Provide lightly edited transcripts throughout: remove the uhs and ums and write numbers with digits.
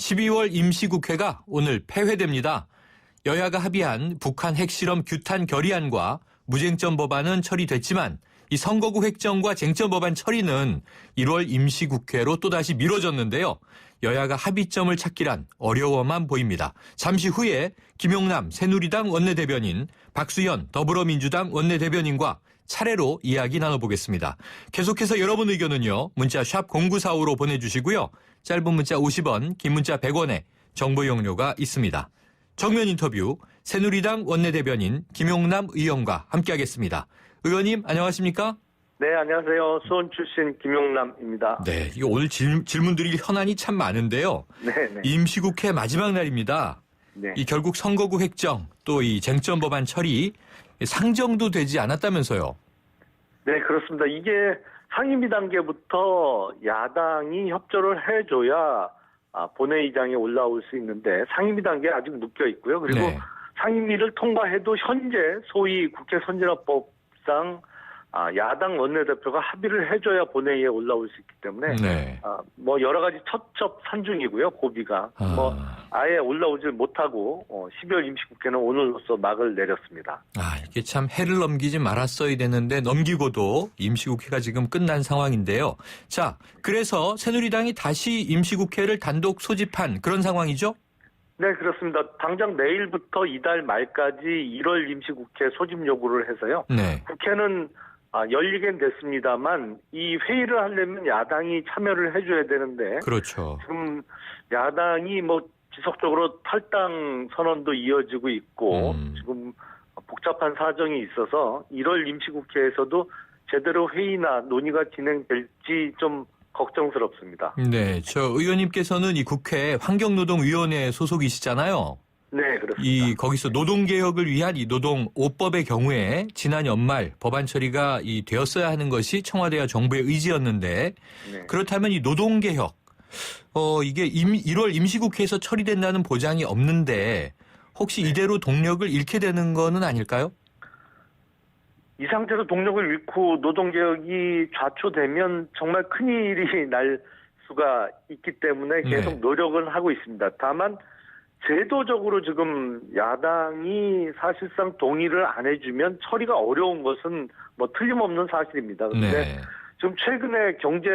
12월 임시국회가 오늘 폐회됩니다. 여야가 합의한 북한 핵실험 규탄 결의안과 무쟁점 법안은 처리됐지만 이 선거구 획정과 쟁점 법안 처리는 1월 임시국회로 또다시 미뤄졌는데요. 여야가 합의점을 찾기란 어려워만 보입니다. 잠시 후에 김용남 새누리당 원내대변인, 박수현 더불어민주당 원내대변인과 차례로 이야기 나눠보겠습니다. 계속해서 여러분 의견은요. 문자 샵 0945로 보내주시고요. 짧은 문자 50원, 긴 문자 100원에 정보 이용료가 있습니다. 정면 인터뷰 새누리당 원내대변인 김용남 의원과 함께하겠습니다. 의원님 안녕하십니까? 네, 안녕하세요. 수원 출신 김용남입니다. 네, 이거 오늘 질문드릴 현안이 참 많은데요. 네. 임시국회 마지막 날입니다. 네. 이 결국 선거구 획정 또 이 쟁점 법안 처리 상정도 되지 않았다면서요? 네, 그렇습니다. 이게 상임위 단계부터 야당이 협조를 해줘야 본회의장에 올라올 수 있는데 상임위 단계에 아직 묶여 있고요. 그리고 네. 상임위를 통과해도 현재 소위 국회 선진화법상 야당 원내대표가 합의를 해줘야 본회의에 올라올 수 있기 때문에 네. 뭐 여러 가지 첩첩산중이고요. 고비가 아예 올라오질 못하고 12월 임시국회는 오늘로써 막을 내렸습니다. 이게 참 해를 넘기지 말았어야 되는데 넘기고도 임시국회가 지금 끝난 상황인데요. 자, 그래서 새누리당이 다시 임시국회를 단독 소집한 그런 상황이죠? 네, 그렇습니다. 당장 내일부터 이달 말까지 1월 임시국회 소집 요구를 해서요. 네. 국회는 열리긴 됐습니다만 이 회의를 하려면 야당이 참여를 해줘야 되는데 그렇죠. 지금 야당이 뭐 지속적으로 탈당 선언도 이어지고 있고 지금 복잡한 사정이 있어서 1월 임시국회에서도 제대로 회의나 논의가 진행될지 좀 걱정스럽습니다. 네, 저 의원님께서는 이 국회 환경노동위원회 소속이시잖아요. 네, 그렇습니다. 거기서 노동개혁을 위한 이 노동 5법의 경우에 지난 연말 법안 처리가 되었어야 하는 것이 청와대와 정부의 의지였는데 네. 그렇다면 이 노동개혁, 이게 1월 임시국회에서 처리된다는 보장이 없는데 혹시 이대로 동력을 잃게 되는 거는 아닐까요? 이 상태로 동력을 잃고 노동개혁이 좌초되면 정말 큰일이 날 수가 있기 때문에 계속 노력은 하고 있습니다. 다만 제도적으로 지금 야당이 사실상 동의를 안 해주면 처리가 어려운 것은 뭐 틀림없는 사실입니다. 그런데 지금 최근에 경제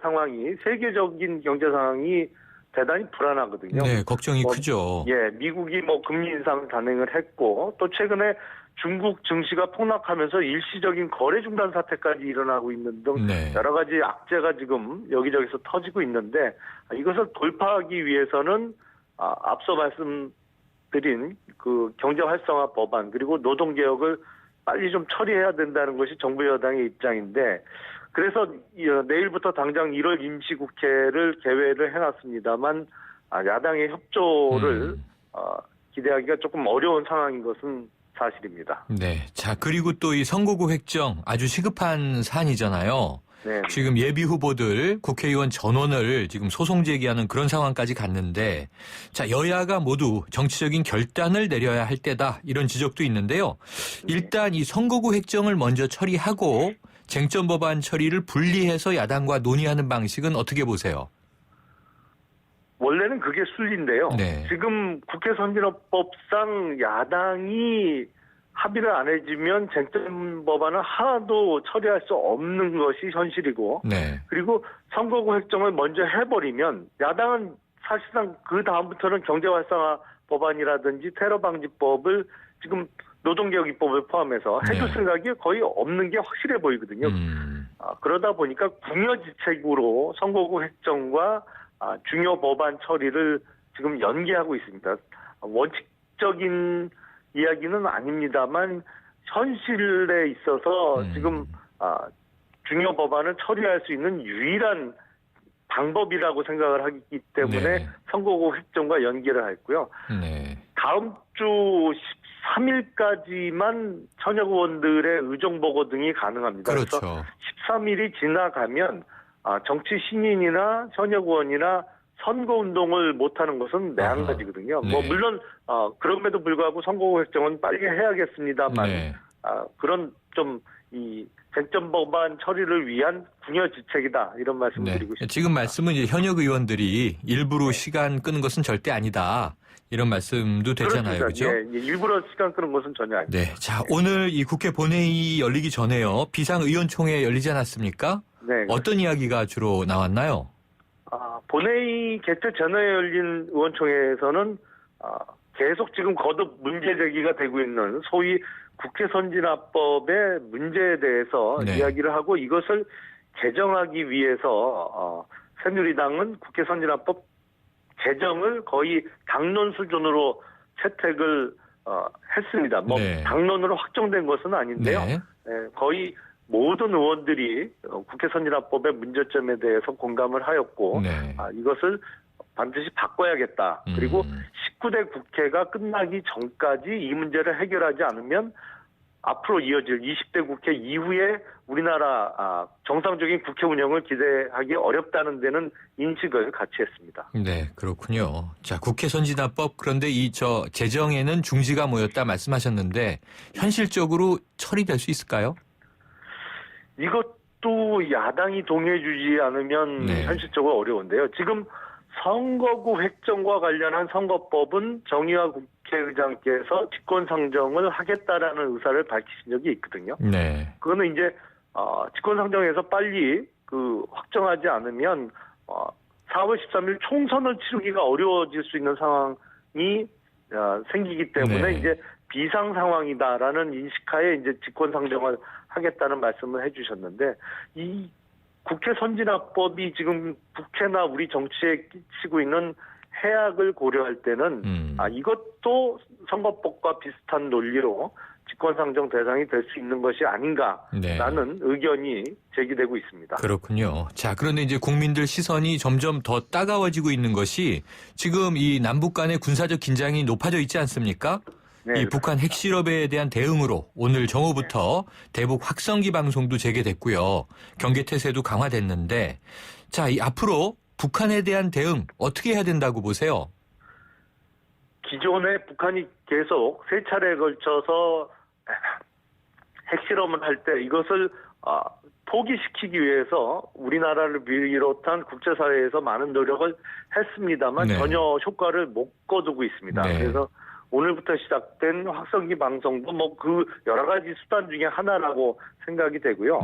상황이 세계적인 경제 상황이 대단히 불안하거든요. 네, 걱정이 크죠. 예, 미국이 뭐 금리 인상 단행을 했고 또 최근에 중국 증시가 폭락하면서 일시적인 거래 중단 사태까지 일어나고 있는 등 여러 가지 악재가 지금 여기저기서 터지고 있는데 이것을 돌파하기 위해서는 앞서 말씀드린 그 경제 활성화 법안 그리고 노동 개혁을 빨리 좀 처리해야 된다는 것이 정부 여당의 입장인데 그래서 내일부터 당장 1월 임시국회를 개회를 해놨습니다만 야당의 협조를 기대하기가 조금 어려운 상황인 것은 사실입니다. 네. 자, 그리고 또 이 선거구 획정 아주 시급한 사안이잖아요. 네. 지금 예비 후보들 국회의원 전원을 지금 소송 제기하는 그런 상황까지 갔는데 자, 여야가 모두 정치적인 결단을 내려야 할 때다 이런 지적도 있는데요. 일단 이 선거구 획정을 먼저 처리하고 쟁점 법안 처리를 분리해서 야당과 논의하는 방식은 어떻게 보세요? 원래는 그게 순리인데요. 네. 지금 국회 선진화법상 야당이 합의를 안 해주면 쟁점 법안은 하나도 처리할 수 없는 것이 현실이고 그리고 선거구 획정을 먼저 해버리면 야당은 사실상 그 다음부터는 경제활성화 법안이라든지 테러방지법을 지금 노동개혁 입법을 포함해서 해줄 생각이 거의 없는 게 확실해 보이거든요. 그러다 보니까 궁여지책으로 선거구 획정과 중요 법안 처리를 지금 연기하고 있습니다. 원칙적인 이야기는 아닙니다만 현실에 있어서 지금 중요 법안을 처리할 수 있는 유일한 방법이라고 생각을 하기 때문에 선거구 획정과 연기를 했고요. 다음 주 13일까지만 현역 의원들의 의정보고 등이 가능합니다. 그렇죠. 그래서 13일이 지나가면 정치 신인이나 현역 의원이나 선거운동을 못하는 것은 매한가지거든요. 뭐 물론 그럼에도 불구하고 선거구 획정은 빨리 해야겠습니다만 그런 좀 이 쟁점 법안 처리를 위한 궁여지책이다 이런 말씀을 드리고 싶습니다. 지금 말씀은 이제 현역 의원들이 일부러 시간 끄는 것은 절대 아니다. 이런 말씀도 되잖아요. 그렇죠? 예, 일부러 시간 끄는 것은 전혀 아닙니다. 네. 자, 오늘 이 국회 본회의 열리기 전에요. 비상의원총회 열리지 않았습니까? 네. 어떤 이야기가 주로 나왔나요? 본회의 개최 전에 열린 의원총회에서는 계속 지금 거듭 문제 제기가 되고 있는 소위 국회 선진화법의 문제에 대해서 이야기를 하고 이것을 개정하기 위해서 새누리당은 국회 선진화법 개정을 거의 당론 수준으로 채택을 했습니다. 당론으로 확정된 것은 아닌데요. 거의 모든 의원들이 국회 선진화법의 문제점에 대해서 공감을 하였고 이것을 반드시 바꿔야겠다. 그리고 19대 국회가 끝나기 전까지 이 문제를 해결하지 않으면 앞으로 이어질 20대 국회 이후에 우리나라 정상적인 국회 운영을 기대하기 어렵다는 데는 인식을 같이 했습니다. 네, 그렇군요. 자, 국회 선진화법 그런데 제정에는 중지가 모였다 말씀하셨는데 현실적으로 처리될 수 있을까요? 이것도 야당이 동의해주지 않으면 현실적으로 어려운데요. 지금 선거구 획정과 관련한 선거법은 정의화 국회의장께서 직권상정을 하겠다라는 의사를 밝히신 적이 있거든요. 그거는 이제 직권상정에서 빨리 확정하지 않으면 4월 13일 총선을 치르기가 어려워질 수 있는 상황이 생기기 때문에 이제 비상 상황이다라는 인식하에 이제 직권상정을 하겠다는 말씀을 해주셨는데 이 국회 선진화법이 지금 국회나 우리 정치에 끼치고 있는 해악을 고려할 때는 이것도 선거법과 비슷한 논리로 직권상정 대상이 될 수 있는 것이 아닌가라는 의견이 제기되고 있습니다. 그렇군요. 자, 그런데 이제 국민들 시선이 점점 더 따가워지고 있는 것이 지금 이 남북 간의 군사적 긴장이 높아져 있지 않습니까? 이 북한 핵실험에 대한 대응으로 오늘 정오부터 대북 확성기 방송도 재개됐고요. 경계태세도 강화됐는데 자, 이 앞으로 북한에 대한 대응 어떻게 해야 된다고 보세요? 기존에 북한이 계속 세 차례에 걸쳐서 핵실험을 할 때 이것을 포기시키기 위해서 우리나라를 비롯한 국제사회에서 많은 노력을 했습니다만 전혀 효과를 못 거두고 있습니다. 그래서 오늘부터 시작된 확성기 방송도 그 여러 가지 수단 중에 하나라고 생각이 되고요.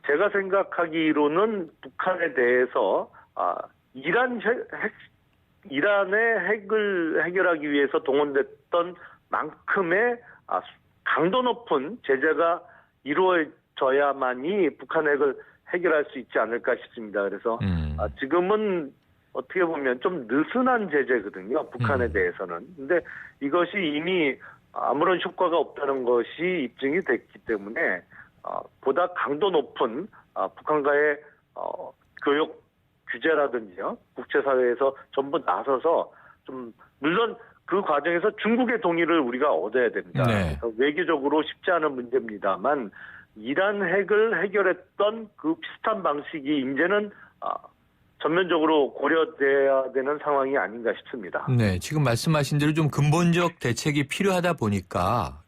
제가 생각하기로는 북한에 대해서 이란의 핵을 해결하기 위해서 동원됐던 만큼의 강도 높은 제재가 이루어져야만이 북한 핵을 해결할 수 있지 않을까 싶습니다. 그래서 지금은 어떻게 보면 좀 느슨한 제재거든요. 북한에 대해서는. 근데 이것이 이미 아무런 효과가 없다는 것이 입증이 됐기 때문에 보다 강도 높은 북한과의 교육 규제라든지요. 국제사회에서 전부 나서서 좀 물론 그 과정에서 중국의 동의를 우리가 얻어야 됩니다. 외교적으로 쉽지 않은 문제입니다만 이란 핵을 해결했던 그 비슷한 방식이 이제는 전면적으로 고려돼야 되는 상황이 아닌가 싶습니다. 지금 말씀하신 대로 좀 근본적 대책이 필요하다 보니까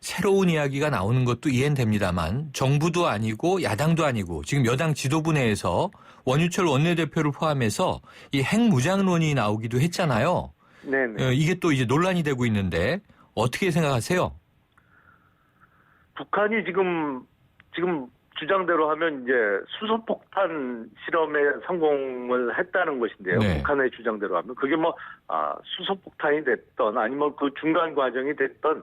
새로운 이야기가 나오는 것도 이해는 됩니다만 정부도 아니고 야당도 아니고 지금 여당 지도부 내에서 원유철 원내대표를 포함해서 이 핵무장론이 나오기도 했잖아요. 이게 또 이제 논란이 되고 있는데 어떻게 생각하세요? 북한이 지금 주장대로 하면 이제 수소폭탄 실험에 성공을 했다는 것인데요. 북한의 주장대로 하면 그게 수소폭탄이 됐던 아니면 그 중간 과정이 됐던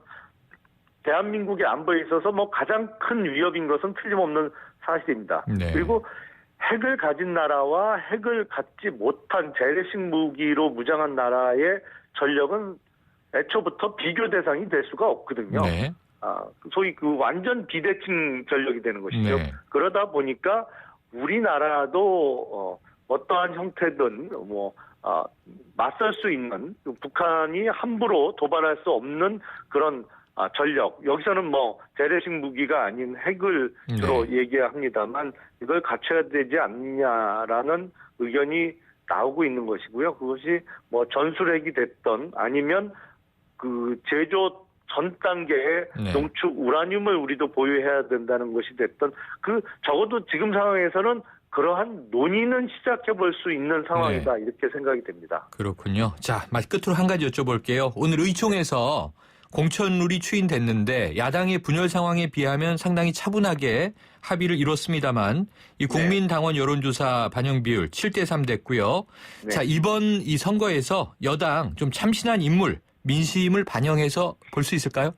대한민국의 안보에 있어서 가장 큰 위협인 것은 틀림없는 사실입니다. 그리고 핵을 가진 나라와 핵을 갖지 못한 재래식 무기로 무장한 나라의 전력은 애초부터 비교 대상이 될 수가 없거든요. 소위 완전 비대칭 전력이 되는 것이죠. 그러다 보니까 우리나라도 어떠한 형태든 맞설 수 있는 북한이 함부로 도발할 수 없는 그런 전력. 여기서는 재래식 무기가 아닌 핵을 주로 얘기합니다만 이걸 갖춰야 되지 않느냐라는 의견이 나오고 있는 것이고요. 그것이 전술핵이 됐던 아니면 제조 전 단계에 네. 농축 우라늄을 우리도 보유해야 된다는 것이 됐던 적어도 지금 상황에서는 그러한 논의는 시작해 볼 수 있는 상황이다. 네. 이렇게 생각이 됩니다. 그렇군요. 자, 끝으로 한 가지 여쭤볼게요. 오늘 의총에서 공천룰이 추인됐는데 야당의 분열 상황에 비하면 상당히 차분하게 합의를 이뤘습니다만 이 국민당원 여론조사 반영 비율 7대3 됐고요. 네. 자, 이번 이 선거에서 여당 좀 참신한 인물, 민심을 반영해서 볼 수 있을까요?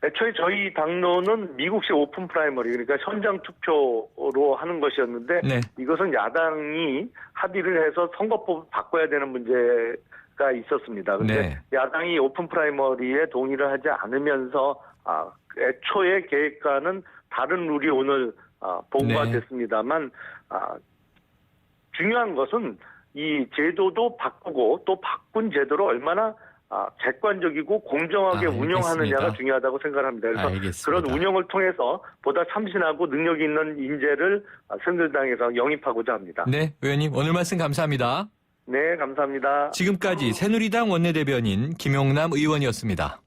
애초에 저희 당론은 미국식 오픈 프라이머리, 그러니까 현장 투표로 하는 것이었는데 네. 이것은 야당이 합의를 해서 선거법을 바꿔야 되는 문제가 있었습니다. 그런데 네. 야당이 오픈 프라이머리에 동의를 하지 않으면서 애초에 계획과는 다른 룰이 오늘 보고가 네. 됐습니다만 중요한 것은 이 제도도 바꾸고 또 바꾼 제도를 얼마나 객관적이고 공정하게 운영하느냐가 중요하다고 생각합니다. 그래서 알겠습니다. 그런 운영을 통해서 보다 참신하고 능력 있는 인재를 새누리당에서 영입하고자 합니다. 네, 의원님 오늘 말씀 감사합니다. 네, 감사합니다. 지금까지 새누리당 원내대변인 김용남 의원이었습니다.